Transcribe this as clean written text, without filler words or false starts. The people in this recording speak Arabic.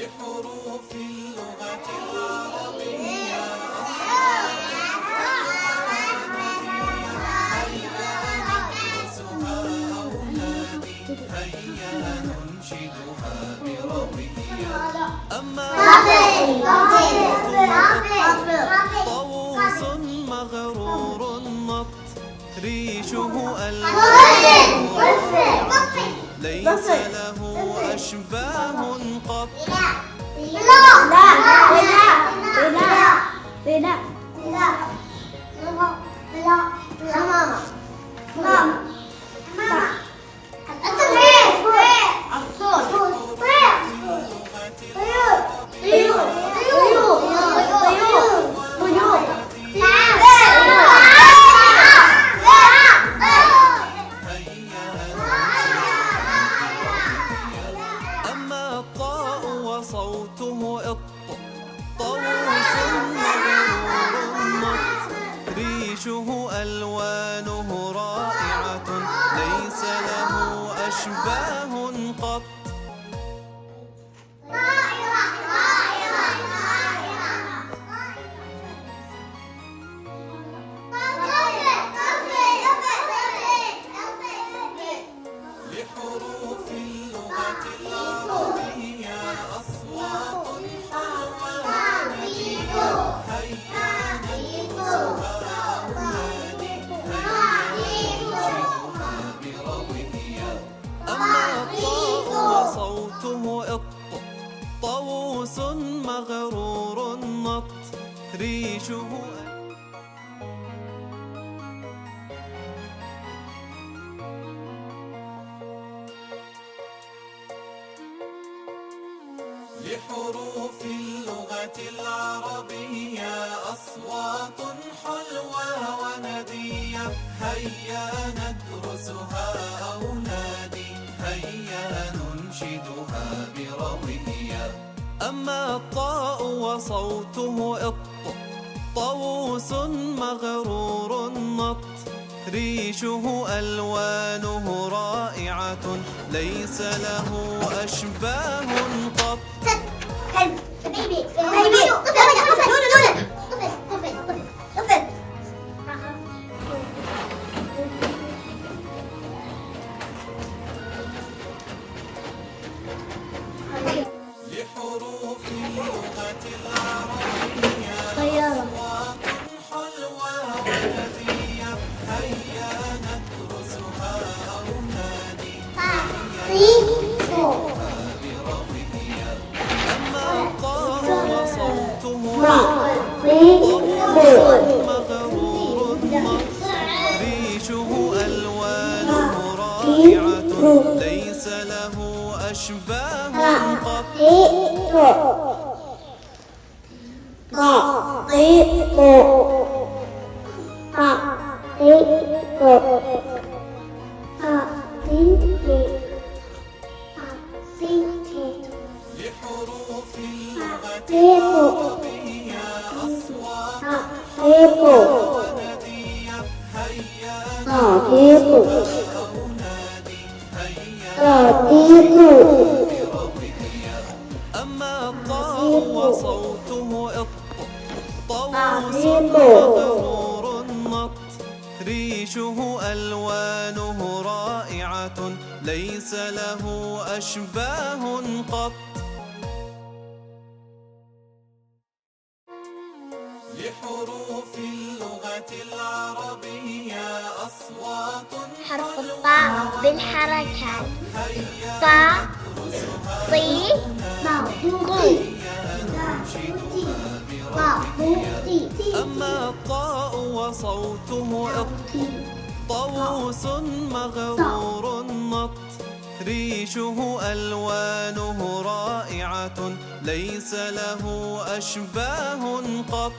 لحروف اللغة العربية هيا ندرسها أولادي، هيا ننشدها بروية. أما طاووس مغرور نط، ريشه ألوان ليس له أشباه قط. أما الطاء وصوته إط، طاووس مغرور نط، ريشه ألوانه رائعة ليس له أشباه قط. لحروف اللغة العربية أصوات حلوة ونبية، هيا ندرسها أولادي، هيا ننشدها بروية. أما الطاء وصوته إط، طاووس مغرور نط، ريشه لحروف اللغة العربية أصوات حلوة وندية، هيا ندرسها أولادي، هيا ننشدها بروية. أما الطاء وصوته إط، طاووس مغرور نط، ريشه ألوانه رائعة ليس له أشباه قط. لحروف اللغة العربية أصوات حلوة ونبية، هيا ندرسها أولادي، هيا ننشدها بروية. أما الطاء وصوته طاووس مغرور نط، ريشه ألوانه رائعة ليس له أشباه قط. لحروف اللغة العربية أصوات حلوة وندية، هيا ندرسها أولادي، هيا ننشدها بروية. أما الطاء وصوته إط، طاووس مغرور نط، ريشه ألوانه رائعة ليس له أشباه قط. لحروف اللغة العربية أصوات حرف الطاء بالحركات: طا، طي، طي. أما الطاء وصوته إط، طاووس مغرور نط، ريشه ألوانه رائعة ليس له أشباه قط.